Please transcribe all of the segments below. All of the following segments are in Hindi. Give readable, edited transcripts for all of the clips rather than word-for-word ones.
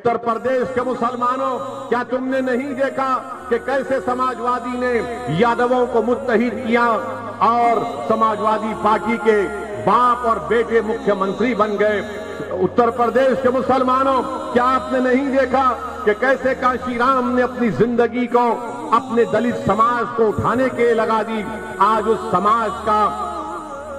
उत्तर प्रदेश के मुसलमानों, क्या तुमने नहीं देखा कि कैसे समाजवादी ने यादवों को मुत्तहिद किया और समाजवादी पार्टी के बाप और बेटे मुख्यमंत्री बन गए? उत्तर प्रदेश के मुसलमानों, क्या आपने नहीं देखा कि कैसे काशीराम ने अपनी जिंदगी को अपने दलित समाज को उठाने के लिए लगा दी? आज उस समाज का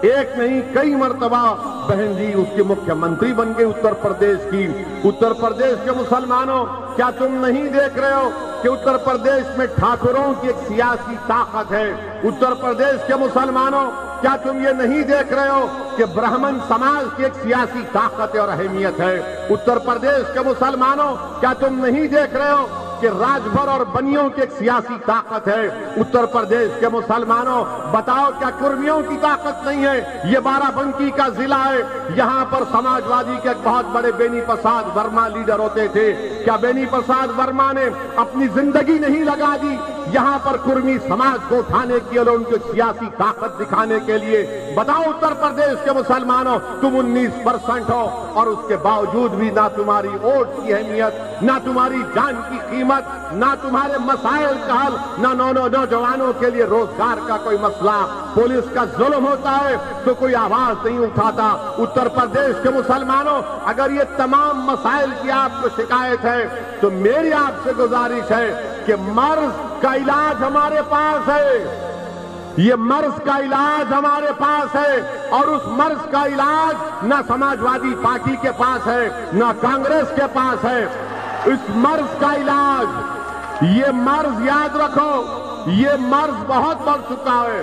एक नहीं कई मर्तबा बहन जी उसके मुख्यमंत्री बन गए उत्तर प्रदेश की। उत्तर प्रदेश के मुसलमानों, क्या तुम नहीं देख रहे हो कि उत्तर प्रदेश में ठाकुरों की एक सियासी ताकत है? उत्तर प्रदेश के मुसलमानों, क्या तुम ये नहीं देख रहे हो कि ब्राह्मण समाज की एक सियासी ताकत और अहमियत है? उत्तर प्रदेश के मुसलमानों, क्या तुम नहीं देख रहे हो कि राजभर और बनियों की एक सियासी ताकत है? उत्तर प्रदेश के मुसलमानों, बताओ क्या कुर्मियों की ताकत नहीं है? ये बाराबंकी का जिला है, यहाँ पर समाजवादी के एक बहुत बड़े बेनी प्रसाद वर्मा लीडर होते थे। क्या बेनी प्रसाद वर्मा ने अपनी जिंदगी नहीं लगा दी यहाँ पर कुर्मी समाज को उठाने के लिए, उनकी सियासी ताकत दिखाने के लिए? बताओ उत्तर प्रदेश के मुसलमानों, तुम 19% हो और उसके बावजूद भी ना तुम्हारी वोट की अहमियत, ना तुम्हारी जान की कीमत, ना तुम्हारे मसाइल का हल, ना नौजवानों के लिए रोजगार का कोई मसला। पुलिस का जुल्म होता है तो कोई आवाज नहीं उठाता। उत्तर प्रदेश के मुसलमानों, अगर ये तमाम मसाइल की आपको शिकायत है तो मेरी आपसे गुजारिश है कि मर्ज का इलाज हमारे पास है। ये मर्ज का इलाज हमारे पास है और उस मर्ज का इलाज ना समाजवादी पार्टी के पास है, ना कांग्रेस के पास है। इस मर्ज का इलाज, ये मर्ज याद रखो, ये मर्ज बहुत बढ़ चुका है,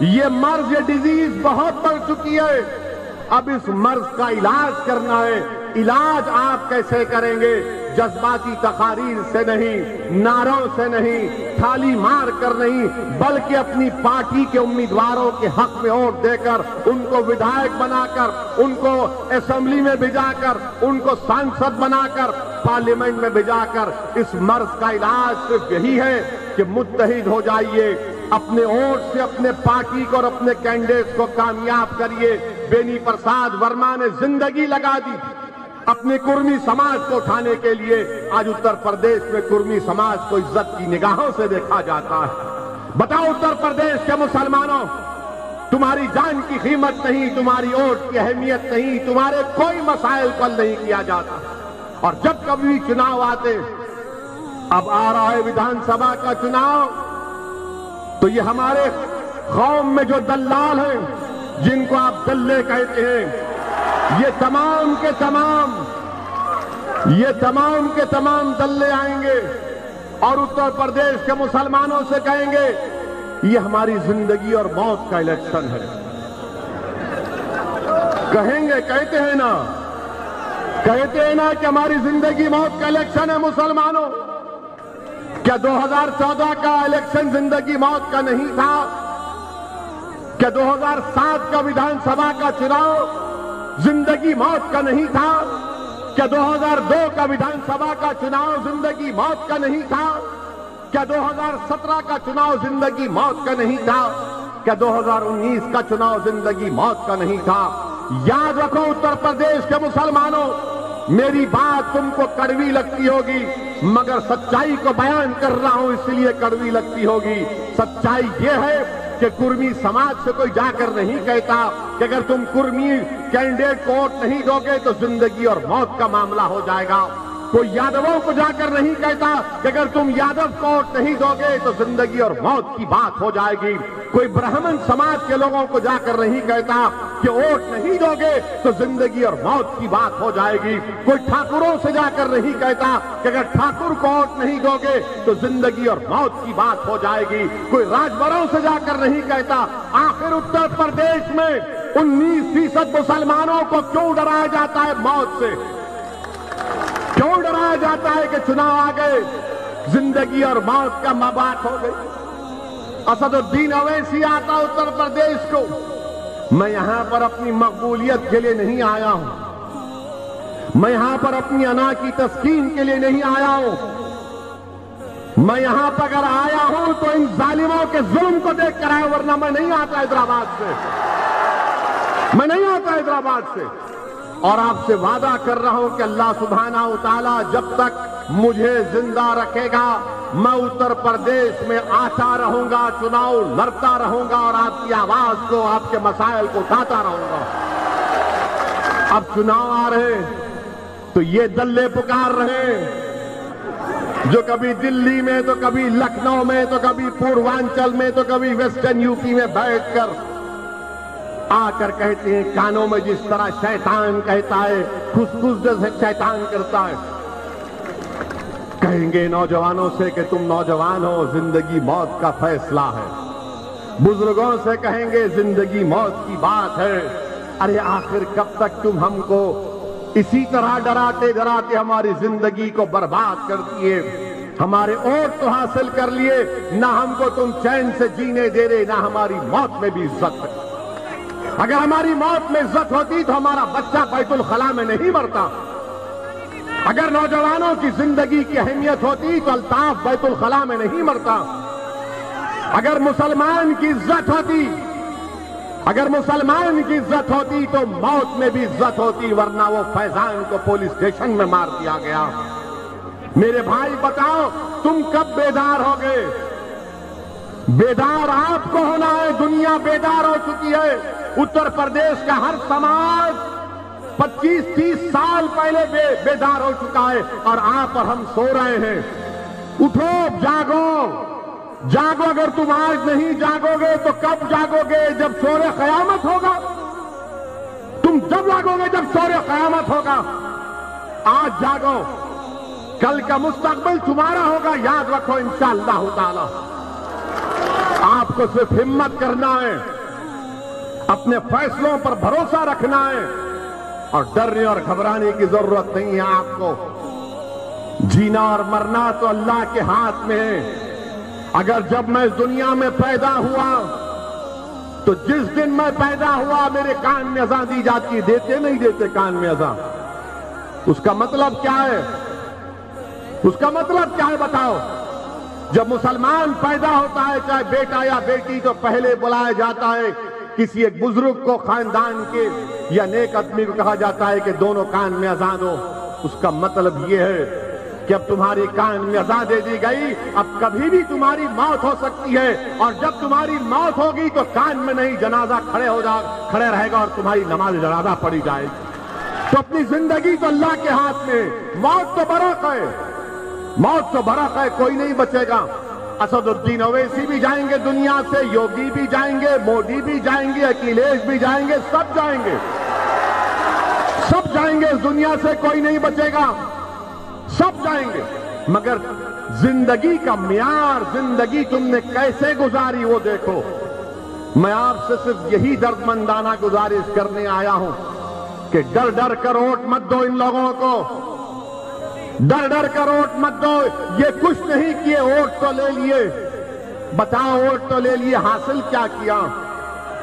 ये मर्ज, ये डिजीज बहुत बढ़ चुकी है। अब इस मर्ज का इलाज करना है। इलाज आप कैसे करेंगे? जज्बाती तकारीर से नहीं, नारों से नहीं, थाली मार कर नहीं, बल्कि अपनी पार्टी के उम्मीदवारों के हक में वोट देकर, उनको विधायक बनाकर, उनको असेंबली में भिजाकर, उनको सांसद बनाकर, पार्लियामेंट में भिजाकर, इस मर्ज का इलाज सिर्फ यही है कि मुत्तहिद हो जाइए, अपने वोट से अपने पार्टी को और अपने कैंडिडेट को कामयाब करिए। बेनी प्रसाद वर्मा ने जिंदगी लगा दी अपने कुर्मी समाज को उठाने के लिए। आज उत्तर प्रदेश में कुर्मी समाज को इज्जत की निगाहों से देखा जाता है। बताओ उत्तर प्रदेश के मुसलमानों, तुम्हारी जान की कीमत नहीं, तुम्हारी वोट की अहमियत नहीं, तुम्हारे कोई मसाइल को हल नहीं किया जाता। और जब कभी चुनाव आते, अब आ रहा है विधानसभा का चुनाव, तो ये हमारे कौम में जो दल्लाल हैं, जिनको आप दल्ले कहते हैं, ये तमाम के तमाम दल्ले आएंगे और उत्तर प्रदेश के मुसलमानों से कहेंगे ये हमारी जिंदगी और मौत का इलेक्शन है। कहेंगे, कहते हैं ना कि हमारी जिंदगी मौत का इलेक्शन है। मुसलमानों, क्या 2014 का इलेक्शन जिंदगी मौत का नहीं था? क्या 2007 का विधानसभा का चुनाव जिंदगी मौत का नहीं था? क्या 2002 का विधानसभा का चुनाव जिंदगी मौत का नहीं था? क्या 2017 का चुनाव जिंदगी मौत का नहीं था? क्या 2019 का चुनाव जिंदगी मौत का नहीं था? याद रखो उत्तर प्रदेश के मुसलमानों, मेरी बात तुमको कड़वी लगती होगी, मगर सच्चाई को बयान कर रहा हूं इसलिए कड़वी लगती होगी। सच्चाई यह है कि कुर्मी समाज से कोई जाकर नहीं कहता कि अगर तुम कुर्मी कैंडिडेट को वोट नहीं दोगे तो जिंदगी और मौत का मामला हो जाएगा। कोई यादवों को जाकर नहीं कहता कि अगर तुम यादव को वोट नहीं दोगे तो जिंदगी और मौत की बात हो जाएगी। कोई ब्राह्मण समाज के लोगों को जाकर नहीं कहता कि वोट नहीं दोगे तो जिंदगी और मौत की बात हो जाएगी। कोई ठाकुरों से जाकर नहीं कहता कि अगर ठाकुर को वोट नहीं दोगे तो जिंदगी और मौत की बात हो जाएगी। कोई राजभरों से जाकर नहीं कहता। आखिर उत्तर प्रदेश में 19% मुसलमानों को क्यों डराया जाता है मौत से? क्यों डराया जाता है कि चुनाव आ गए, जिंदगी और मौत का बात हो गई? असदुद्दीन अवैसी आता उत्तर प्रदेश को, मैं यहां पर अपनी मकबूलियत के लिए नहीं आया हूं, मैं यहां पर अपनी अना की तस्कीन के लिए नहीं आया हूं, मैं यहां पर अगर आया हूं तो इन जालिमों के जुल्म को देख कर आया, वरना मैं नहीं आता हैदराबाद से, मैं नहीं आता हैदराबाद से। और आपसे वादा कर रहा हूं कि अल्लाह सुब्हाना व तआला जब तक मुझे जिंदा रखेगा मैं उत्तर प्रदेश में आता रहूंगा, चुनाव लड़ता रहूंगा और आपकी आवाज को, आपके मसाइल को उठाता रहूंगा। अब चुनाव आ रहे तो ये दल्ले पुकार रहे जो कभी दिल्ली में, तो कभी लखनऊ में, तो कभी पूर्वांचल में, तो कभी वेस्टर्न यूपी में बैठकर आकर कहते हैं कानों में जिस तरह शैतान कहता है, खुसखुस जैसे शैतान करता है। कहेंगे नौजवानों से कि तुम नौजवान हो, जिंदगी मौत का फैसला है। बुजुर्गों से कहेंगे जिंदगी मौत की बात है। अरे आखिर कब तक तुम हमको इसी तरह डराते डराते हमारी जिंदगी को बर्बाद कर दिए। हमारे वोट तो हासिल कर लिए, ना हमको तुम चैन से जीने दे रहे, ना हमारी मौत में भी इज्जत है। अगर हमारी मौत में इज्जत होती तो हमारा बच्चा बैतुल खला में नहीं मरता। अगर नौजवानों की जिंदगी की अहमियत होती तो अल्ताफ बैतुल खला में नहीं मरता। अगर मुसलमान की इज्जत होती, अगर मुसलमान की इज्जत होती तो मौत में भी इज्जत होती, वरना वो फैजान को पुलिस स्टेशन में मार दिया गया। मेरे भाई बताओ तुम कब बेदार हो गए? बेदार आपको होना है। दुनिया बेदार हो चुकी है। उत्तर प्रदेश का हर समाज 25-30 साल पहले बेदार हो चुका है और आप और हम सो रहे हैं। उठो, जागो, जागो। अगर तुम आज नहीं जागोगे तो कब जागोगे? जब शोरे क़यामत होगा। तुम जब जागोगे जब शोरे क़यामत होगा। आज जागो, कल का मुस्तकबिल तुम्हारा होगा। याद रखो इंशाअल्लाह ताला। आपको सिर्फ हिम्मत करना है, अपने फैसलों पर भरोसा रखना है और डरने और घबराने की जरूरत नहीं है आपको। जीना और मरना तो अल्लाह के हाथ में है। अगर जब मैं इस दुनिया में पैदा हुआ तो जिस दिन मैं पैदा हुआ मेरे कान में अज़ान दी जाती है। देते नहीं देते कान में अज़ान? उसका मतलब क्या है? उसका मतलब क्या है बताओ? जब मुसलमान पैदा होता है, चाहे बेटा या बेटी, तो पहले बुलाया जाता है किसी एक बुजुर्ग को, खानदान के या नेक आदमी को कहा जाता है कि दोनों कान में अज़ान दो। उसका मतलब यह है कि अब तुम्हारी कान में अज़ान दे दी गई, अब कभी भी तुम्हारी मौत हो सकती है और जब तुम्हारी मौत होगी तो कान में नहीं, जनाजा खड़े रहेगा और तुम्हारी नमाज जनाजा पढ़ी जाएगी। तो अपनी जिंदगी तो अल्लाह के हाथ में। मौत तो बरक है, मौत तो बरक है, कोई नहीं बचेगा। असदुद्दीन ओवैसी भी जाएंगे दुनिया से, योगी भी जाएंगे, मोदी भी जाएंगे, अखिलेश भी जाएंगे, सब जाएंगे, सब जाएंगे इस दुनिया से, कोई नहीं बचेगा, सब जाएंगे। मगर जिंदगी का म्यार, जिंदगी तुमने कैसे गुजारी वो देखो। मैं आपसे सिर्फ यही दर्दमंदाना गुजारिश करने आया हूं कि डर डर कर वोट मत दो इन लोगों को, डर डर कर वोट मत दो। ये कुछ नहीं किए, वोट तो ले लिए। बताओ वोट तो ले लिए, हासिल क्या किया?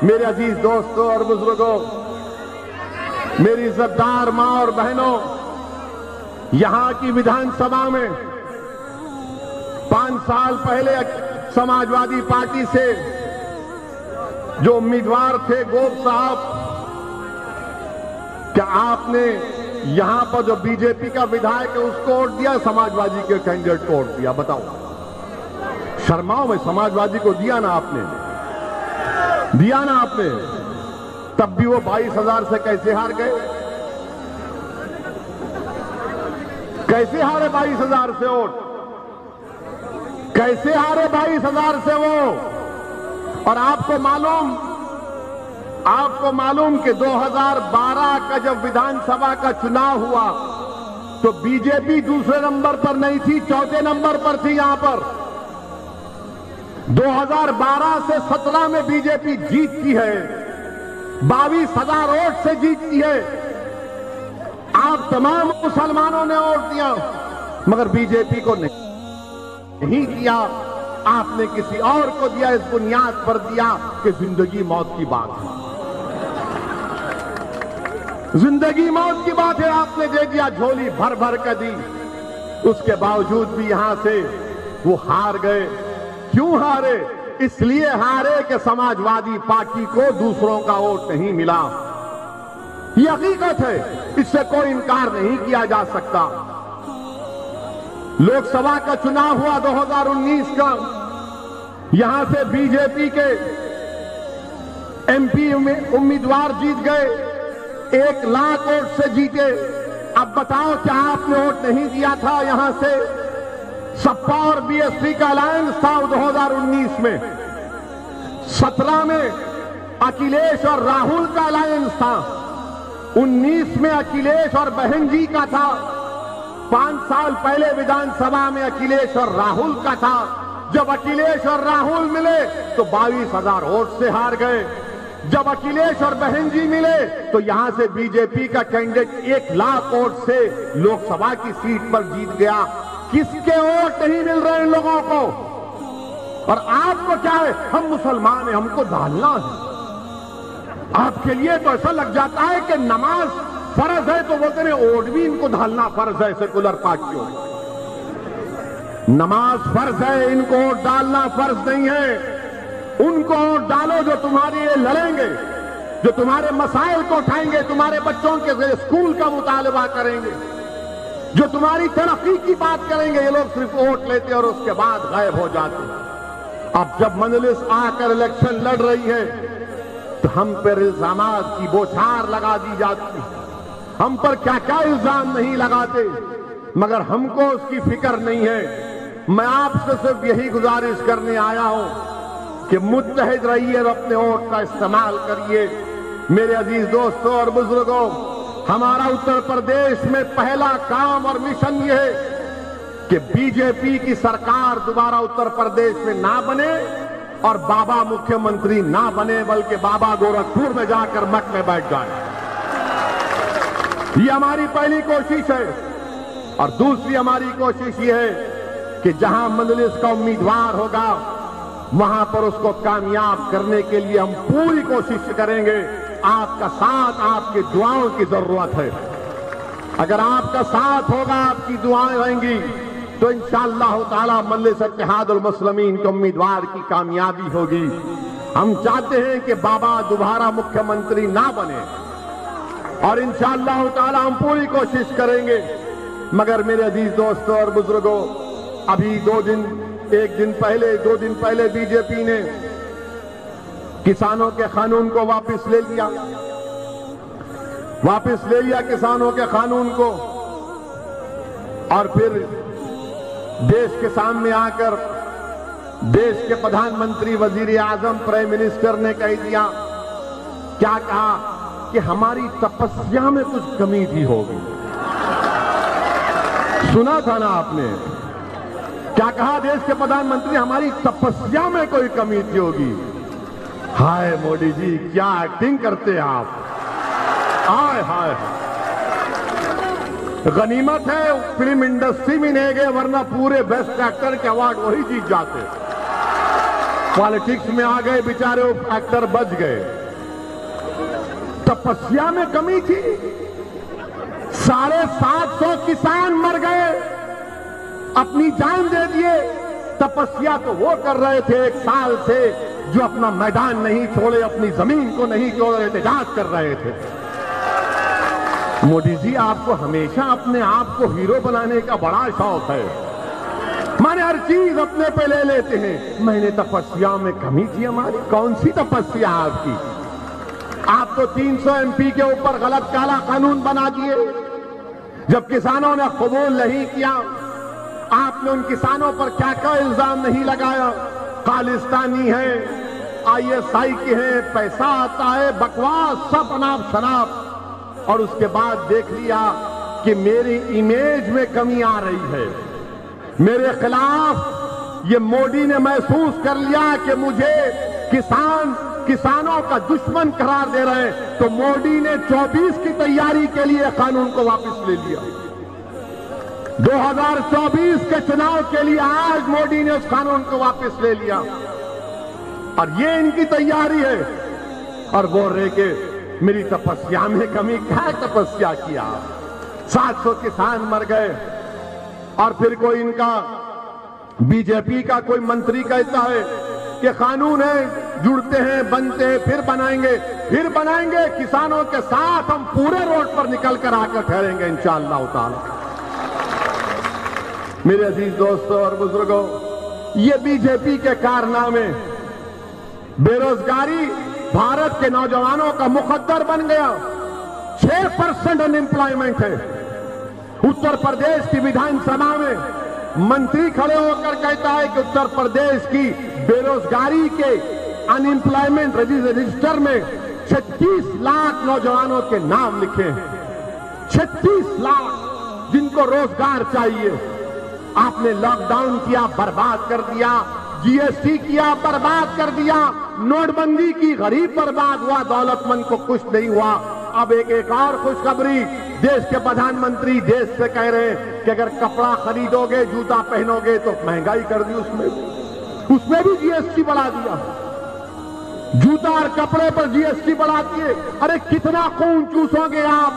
मेरे अजीज दोस्तों और बुजुर्गों, मेरी इज्जतदार मां और बहनों, यहां की विधानसभा में 5 साल पहले समाजवादी पार्टी से जो उम्मीदवार थे गोप साहब, क्या आपने यहां पर जो बीजेपी का विधायक है उसको वोट दिया, समाजवादी के कैंडिडेट को वोट दिया? बताओ, शर्माओ में। समाजवादी को दिया ना आपने, दिया ना आपने। तब भी वो 22,000 से कैसे हार गए? कैसे हारे 22,000 से वोट? कैसे हारे 22,000 से वो? और आपको मालूम कि 2012 का जब विधानसभा का चुनाव हुआ तो बीजेपी दूसरे नंबर पर नहीं थी, चौथे नंबर पर थी। यहां पर 2012 से 17 में बीजेपी जीतती है, 22,000 वोट से जीतती है। आप तमाम मुसलमानों ने वोट दिया मगर बीजेपी को नहीं दिया। आपने किसी और को दिया, इस बुनियाद पर दिया कि जिंदगी मौत की बात है। जिंदगी मौत की बात है, आपने दे दिया, झोली भर भर कर दी। उसके बावजूद भी यहां से वो हार गए। क्यों हारे? इसलिए हारे कि समाजवादी पार्टी को दूसरों का वोट नहीं मिला। ये हकीकत है, इससे कोई इनकार नहीं किया जा सकता। लोकसभा का चुनाव हुआ 2019 का, यहां से बीजेपी के एमपी उम्मीदवार जीत गए, 1 लाख वोट से जीते। अब बताओ क्या आपने वोट नहीं दिया था? यहां से सपा और बीएसपी का अलायंस था 2019 में, 17 में अखिलेश और राहुल का अलायंस था, 19 में अखिलेश और बहन जी का था, 5 साल पहले विधानसभा में अखिलेश और राहुल का था। जब अखिलेश और राहुल मिले तो 22,000 वोट से हार गए। जब अखिलेश और बहन जी मिले तो यहां से बीजेपी का कैंडिडेट 1 लाख वोट से लोकसभा की सीट पर जीत गया। किसके वोट नहीं मिल रहे इन लोगों को? और आपको क्या है, हम मुसलमान हैं, हमको डालना है। आपके लिए तो ऐसा लग जाता है कि नमाज फर्ज है तो बोलते हैं वोट भी इनको डालना फर्ज है। सेकुलर पार्टियों, नमाज फर्ज है, इनको वोट डालना फर्ज नहीं है। उनको वोट डालो जो तुम्हारे लिए लड़ेंगे, जो तुम्हारे मसाइल को उठाएंगे, तुम्हारे बच्चों के स्कूल का मुतालबा करेंगे, जो तुम्हारी तरक्की की बात करेंगे। ये लोग सिर्फ वोट लेते और उसके बाद गायब हो जाते। अब जब मजलिस आकर इलेक्शन लड़ रही है तो हम पर इल्जामात की बौछार लगा दी जाती है। हम पर क्या क्या इल्जाम नहीं लगाते, मगर हमको उसकी फिक्र नहीं है। मैं आपसे सिर्फ यही गुजारिश करने आया हूं कि मुत्तहिद रहिए और अपने वोट का इस्तेमाल करिए। मेरे अजीज दोस्तों और बुजुर्गों, हमारा उत्तर प्रदेश में पहला काम और मिशन यह है कि बीजेपी की सरकार दोबारा उत्तर प्रदेश में ना बने और बाबा मुख्यमंत्री ना बने, बल्कि बाबा गोरखपुर में जाकर मठ में बैठ जाए। ये हमारी पहली कोशिश है। और दूसरी हमारी कोशिश ये है कि जहां मजलिस का उम्मीदवार होगा वहां पर उसको कामयाब करने के लिए हम पूरी कोशिश करेंगे। आपका साथ, आपकी दुआओं की जरूरत है। अगर आपका साथ होगा, आपकी दुआएं रहेंगी तो इंशाअल्लाह ताला मजलिस इत्तेहादुल मुस्लिमीन के उम्मीदवार की कामयाबी होगी। हम चाहते हैं कि बाबा दोबारा मुख्यमंत्री ना बने और इंशाअल्लाह ताला हम पूरी कोशिश करेंगे। मगर मेरे अजीज दोस्तों और बुजुर्गों, अभी 2 दिन पहले बीजेपी ने किसानों के कानून को वापस ले लिया किसानों के कानून को। और फिर देश के सामने आकर देश के प्रधानमंत्री, वजीर आजम, प्राइम मिनिस्टर ने कह दिया, क्या कहा कि हमारी तपस्या में कुछ कमी थी होगी। सुना था ना आपने? क्या कहा देश के प्रधानमंत्री? हमारी तपस्या में कोई कमी थी होगी। हाय मोदी जी, क्या एक्टिंग करते हैं आप! हाय हाय, गनीमत है फिल्म इंडस्ट्री में नहीं गए, वरना पूरे बेस्ट एक्टर के अवार्ड वही जीत जाते। पॉलिटिक्स में आ गए बेचारे, एक्टर बच गए। तपस्या में कमी थी। 750 किसान मर गए, अपनी जान दे दिए। तपस्या तो वो कर रहे थे 1 साल से जो अपना मैदान नहीं छोड़े, अपनी जमीन को नहीं छोड़े, एहतजाज कर रहे थे। मोदी जी, आपको हमेशा अपने आप को हीरो बनाने का बड़ा शौक है। माने हर चीज अपने पे ले लेते हैं। मैंने तपस्या में कमी थी हमारी। कौन सी तपस्या आपकी? आप तो 300 एमपी के ऊपर गलत काला कानून बना दिए। जब किसानों ने कबूल नहीं किया, आपने उन किसानों पर क्या क्या इल्जाम नहीं लगाया? खालिस्तानी है, आईएसआई के हैं, पैसा आता है, बकवास, सब अनाप शनाप। और उसके बाद देख लिया कि मेरी इमेज में कमी आ रही है, मेरे खिलाफ ये मोदी ने महसूस कर लिया कि मुझे किसानों का दुश्मन करार दे रहे हैं। तो मोदी ने 24 की तैयारी के लिए कानून को वापस ले लिया। 2024 के चुनाव के लिए आज मोदी ने उस कानून को वापस ले लिया। और ये इनकी तैयारी है। और बोल रहे कि मेरी तपस्या में कमी। क्या तपस्या किया? 700 किसान मर गए। और फिर कोई बीजेपी का कोई मंत्री कहता है कि कानून है जुड़ते हैं, बनते हैं, फिर बनाएंगे। किसानों के साथ हम पूरे रोड पर निकल कर आकर ठहरेंगे इंशाअल्लाह ताला। मेरे अजीज दोस्तों और बुजुर्गों, ये बीजेपी के कारनामे, बेरोजगारी भारत के नौजवानों का मुकद्दर बन गया। 6% अनएम्प्लॉयमेंट है। उत्तर प्रदेश की विधानसभा में मंत्री खड़े होकर कहता है कि उत्तर प्रदेश की बेरोजगारी के अनएम्प्लॉयमेंट रजिस्टर में 36 लाख नौजवानों के नाम लिखे हैं। 36 लाख जिनको रोजगार चाहिए। आपने लॉकडाउन किया, बर्बाद कर दिया। जीएसटी किया, बर्बाद कर दिया। नोटबंदी की, गरीब बर्बाद हुआ, दौलतमंद को कुछ नहीं हुआ। अब एक और खुशखबरी, देश के प्रधानमंत्री देश से कह रहे हैं कि अगर कपड़ा खरीदोगे, जूता पहनोगे तो महंगाई कर दी। उसमें भी जीएसटी बढ़ा दिया। जूता और कपड़े पर जीएसटी बढ़ा दिए। अरे कितना खून चूसोगे आप?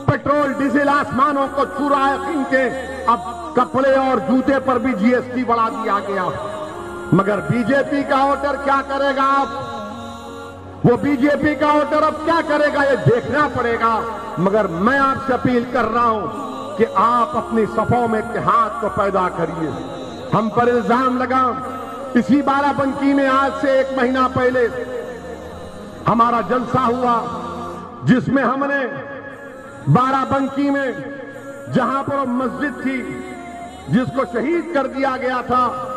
पेट्रोल डीजल आसमानों को छू रहा है इनके। अब कपड़े और जूते पर भी जीएसटी बढ़ा दिया गया। मगर बीजेपी का वोटर क्या करेगा? आप वो बीजेपी का वोटर अब क्या करेगा, ये देखना पड़ेगा। मगर मैं आपसे अपील कर रहा हूं कि आप अपनी सफों में इत्तेहाद को पैदा करिए। हम पर इल्जाम लगा, इसी बाराबंकी में आज से 1 महीना पहले हमारा जलसा हुआ, जिसमें हमने बाराबंकी में जहां पर मस्जिद थी जिसको शहीद कर दिया गया था,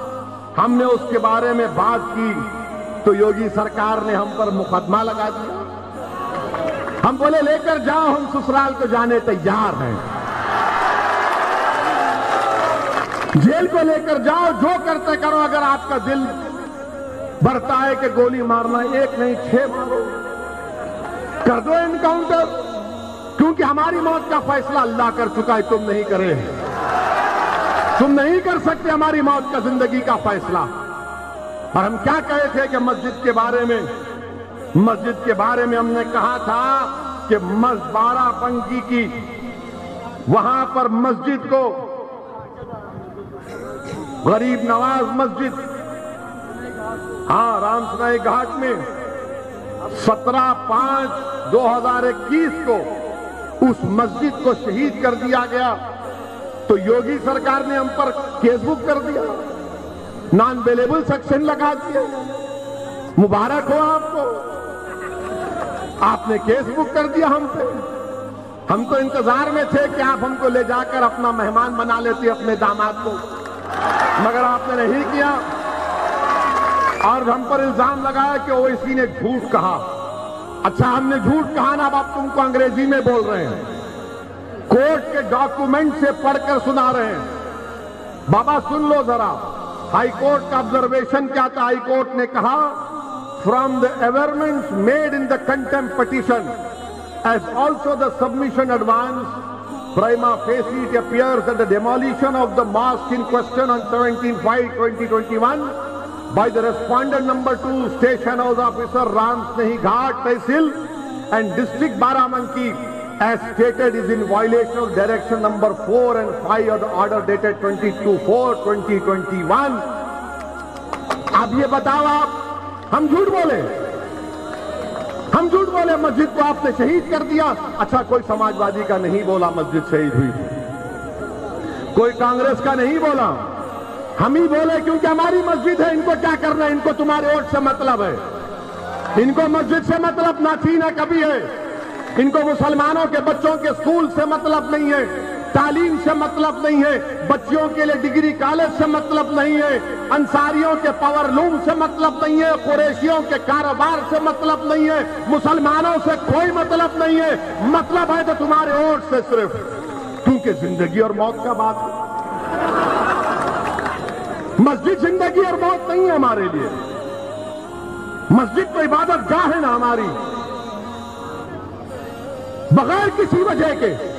हमने उसके बारे में बात की तो योगी सरकार ने हम पर मुकदमा लगा दिया। हम बोले लेकर जाओ, हम ससुराल को जाने तैयार हैं। जेल को लेकर जाओ, जो करते करो। अगर आपका दिल भरता है कि गोली मारना, 1 नहीं 6 मारो, कर दो एनकाउंटर। क्योंकि हमारी मौत का फैसला अल्लाह कर चुका है, तुम नहीं करे। तुम नहीं कर सकते हमारी मौत का, जिंदगी का फैसला। और हम क्या कहे थे कि मस्जिद के बारे में हमने कहा था कि बाराबंकी की वहां पर मस्जिद को गरीब नवाज मस्जिद, हाँ, रामसनाई घाट में 17/5/2021 को उस मस्जिद को शहीद कर दिया गया। तो योगी सरकार ने हम पर केस बुक कर दिया, नॉन अवेलेबल सेक्शन लगा दिया। मुबारक हो आपको, आपने केस बुक कर दिया हम पे। हम तो इंतजार में थे कि आप हमको ले जाकर अपना मेहमान बना लेते, अपने दामाद को, मगर आपने नहीं किया। और हम पर इल्जाम लगाया कि ओवैसी ने झूठ कहा। अच्छा, हमने झूठ कहा ना, अब आप तुमको अंग्रेजी में बोल रहे हैं, कोर्ट के डॉक्यूमेंट से पढ़कर सुना रहे हैं। बाबा सुन लो जरा, हाई कोर्ट का ऑब्जर्वेशन क्या था? हाई कोर्ट ने कहा, from the averments made in the contempt petition as also the submission advance prima facie it appears that the demolition of the mosque in question on 17/5/2021 by the respondent number 2 station house officer Ramsnahi Ghat Tehsil and district Barabanki as stated is in violation of direction number 4 and 5 of the order dated 22/4/2021। अब ये बताओ आप, हम झूठ बोले? हम झूठ बोले? मस्जिद को आपने शहीद कर दिया। अच्छा, कोई समाजवादी का नहीं बोला मस्जिद शहीद हुई, कोई कांग्रेस का नहीं बोला, हम ही बोले, क्योंकि हमारी मस्जिद है। इनको क्या करना है? इनको तुम्हारे वोट से मतलब है, इनको मस्जिद से मतलब ना थी ना कभी है। इनको मुसलमानों के बच्चों के स्कूल से मतलब नहीं है, तालीम से मतलब नहीं है, बच्चियों के लिए डिग्री कॉलेज से मतलब नहीं है, अंसारियों के पावर लूम से मतलब नहीं है, कुरैशियों के कारोबार से मतलब नहीं है, मुसलमानों से कोई मतलब नहीं है। मतलब है तो तुम्हारे वोट से सिर्फ, क्योंकि जिंदगी और मौत का बात है। मस्जिद जिंदगी और मौत नहीं है हमारे लिए। मस्जिद तो इबादत गाह है ना हमारी। बगैर किसी वजह के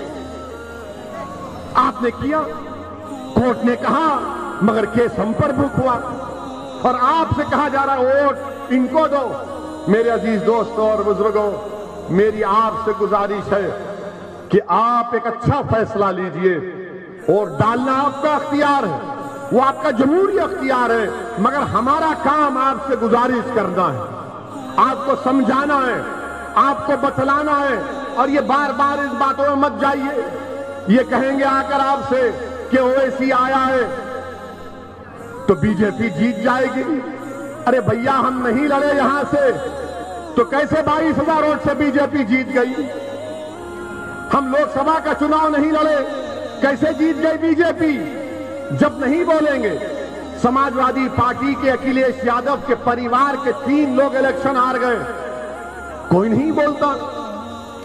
आपने किया, कोर्ट ने कहा, मगर केस हम पर बुक हुआ और आपसे कहा जा रहा है वोट इनको दो। मेरे अजीज दोस्तों और बुजुर्गों, मेरी आपसे गुजारिश है कि आप एक अच्छा फैसला लीजिए। वोट डालना आपका अख्तियार है, वो आपका जमहूरी अख्तियार है, मगर हमारा काम आपसे गुजारिश करना है, आपको समझाना है, आपको बतलाना है। और ये बार बार इस बातों में मत जाइए, ये कहेंगे आकर आपसे कि ओवैसी आया है तो बीजेपी जीत जाएगी। अरे भैया, हम नहीं लड़े यहां से तो कैसे 22,000 वोट से बीजेपी जीत गई? हम लोकसभा का चुनाव नहीं लड़े, कैसे जीत गई बीजेपी? जब नहीं बोलेंगे, समाजवादी पार्टी के अखिलेश यादव के परिवार के 3 लोग इलेक्शन हार गए, कोई नहीं बोलता।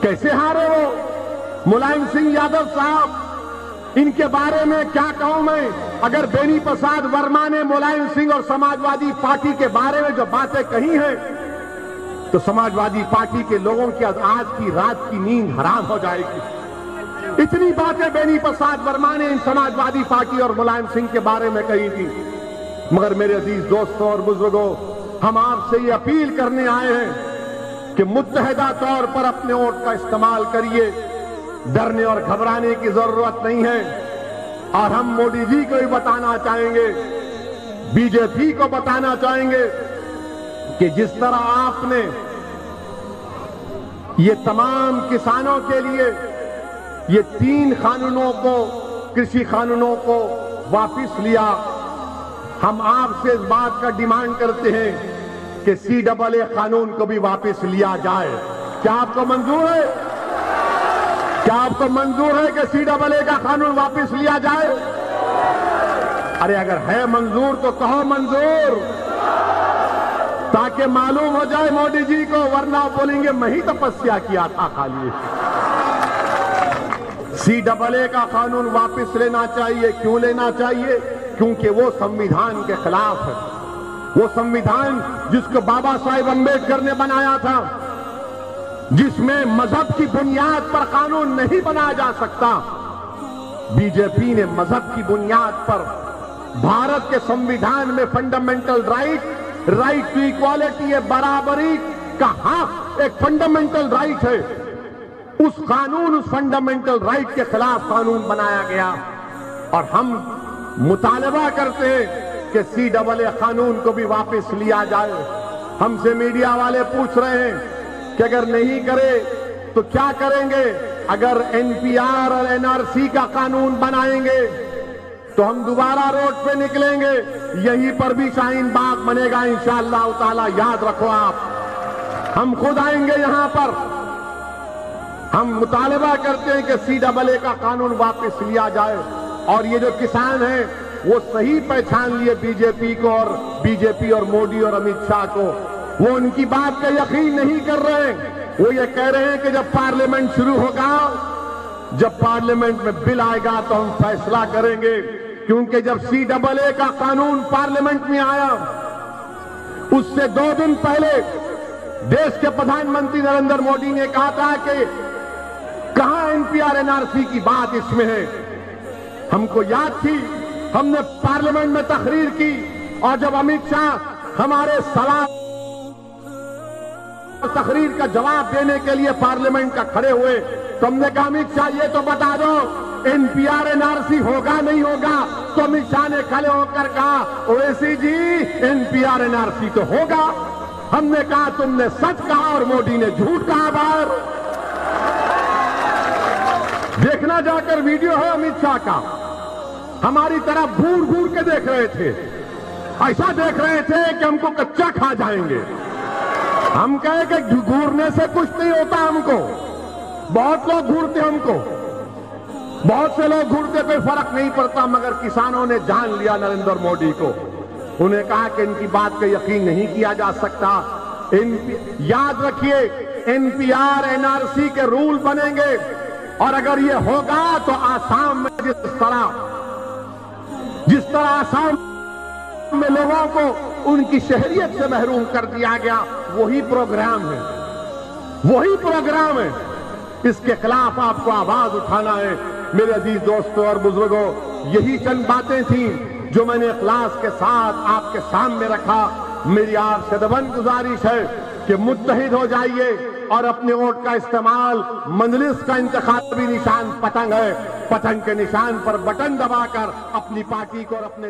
कैसे हारे वो? मुलायम सिंह यादव साहब, इनके बारे में क्या कहूं मैं? अगर बेनी प्रसाद वर्मा ने मुलायम सिंह और समाजवादी पार्टी के बारे में जो बातें कही हैं, तो समाजवादी पार्टी के लोगों की आज की रात की नींद हराम हो जाएगी। इतनी बातें बेनी प्रसाद वर्मा ने इन समाजवादी पार्टी और मुलायम सिंह के बारे में कही थी। मगर मेरे अजीज दोस्तों और बुजुर्गों, हम आपसे ये अपील करने आए हैं कि मुत्तहिदा तौर पर अपने वोट का इस्तेमाल करिए। डरने और घबराने की जरूरत नहीं है। और हम मोदी जी को भी बताना चाहेंगे, बीजेपी को बताना चाहेंगे कि जिस तरह आपने ये तमाम किसानों के लिए ये 3 कानूनों को, कृषि कानूनों को वापस लिया, हम आपसे इस बात का डिमांड करते हैं कि CAA कानून को भी वापस लिया जाए। क्या आपको मंजूर है? क्या आपको मंजूर है कि CAA का कानून वापस लिया जाए? अरे अगर है मंजूर तो कहो मंजूर, ताकि मालूम हो जाए मोदी जी को, वरना बोलेंगे मैं ही तपस्या किया था खाली। CAA का कानून वापस लेना चाहिए। क्यों लेना चाहिए? क्योंकि वो संविधान के खिलाफ है। वो संविधान जिसको बाबा साहेब अम्बेडकर ने बनाया था, जिसमें मजहब की बुनियाद पर कानून नहीं बनाया जा सकता, बीजेपी ने मजहब की बुनियाद पर भारत के संविधान में फंडामेंटल राइट टू इक्वालिटी है, बराबरी का हक एक फंडामेंटल राइट है। उस फंडामेंटल राइट के खिलाफ कानून बनाया गया। और हम मुतालबा करते हैं कि CAA कानून को भी वापस लिया जाए। हमसे मीडिया वाले पूछ रहे हैं कि अगर नहीं करे तो क्या करेंगे? अगर NPR और NRC का कानून बनाएंगे तो हम दोबारा रोड पे निकलेंगे, यहीं पर भी शाहीन बाग बनेगा इंशाअल्लाह ताला। याद रखो आप, हम खुद आएंगे यहां पर। हम मुतालबा करते हैं कि CAA का कानून वापस लिया जाए। और ये जो किसान हैं वो सही पहचान लिए बीजेपी को, और बीजेपी और मोदी और अमित शाह को। वो उनकी बात का यकीन नहीं कर रहे हैं। वो ये कह रहे हैं कि जब पार्लियामेंट शुरू होगा, जब पार्लियामेंट में बिल आएगा तो हम फैसला करेंगे। क्योंकि जब CAA का कानून पार्लियामेंट में आया, उससे 2 दिन पहले देश के प्रधानमंत्री नरेंद्र मोदी ने कहा था कि कहां NPR NRC की बात इसमें है। हमको याद थी, हमने पार्लियामेंट में तकरीर की, और जब अमित शाह हमारे सवाल तकरीर का जवाब देने के लिए पार्लियामेंट का खड़े हुए, तो हमने कहा अमित शाह ये तो बता दो NPR NRC होगा नहीं होगा? तो अमित शाह ने खड़े होकर कहा ओवैसी जी NPR NRC तो होगा। हमने कहा तुमने सच कहा और मोदी ने झूठ कहा। बाहर देखना जाकर वीडियो है अमित शाह का, हमारी तरफ घूर घूर के देख रहे थे, ऐसा देख रहे थे कि हमको कच्चा खा जाएंगे। हम कहे कि घूरने से कुछ नहीं होता हमको, बहुत लोग घूरते हमको, बहुत से लोग घूरते, कोई फर्क नहीं पड़ता। मगर किसानों ने जान लिया नरेंद्र मोदी को। उन्हें कहा कि इनकी बात का यकीन नहीं किया जा सकता। याद रखिए, NPR NRC के रूल बनेंगे, और अगर ये होगा तो आसाम में जिस तरह आसाम में लोगों को उनकी शहरियत से महरूम कर दिया गया, वही प्रोग्राम है, वही प्रोग्राम है। इसके खिलाफ आपको आवाज उठाना है। मेरे अजीज दोस्तों और बुजुर्गों, यही चंद बातें थी जो मैंने इखलास के साथ आपके सामने रखा। मेरी आपसे दबन गुजारिश है कि मुत्तहिद हो जाइए और अपने वोट का इस्तेमाल, मंजलिस का इंतखाबी निशान पतंग है, पतंग के निशान पर बटन दबाकर अपनी पार्टी को और अपने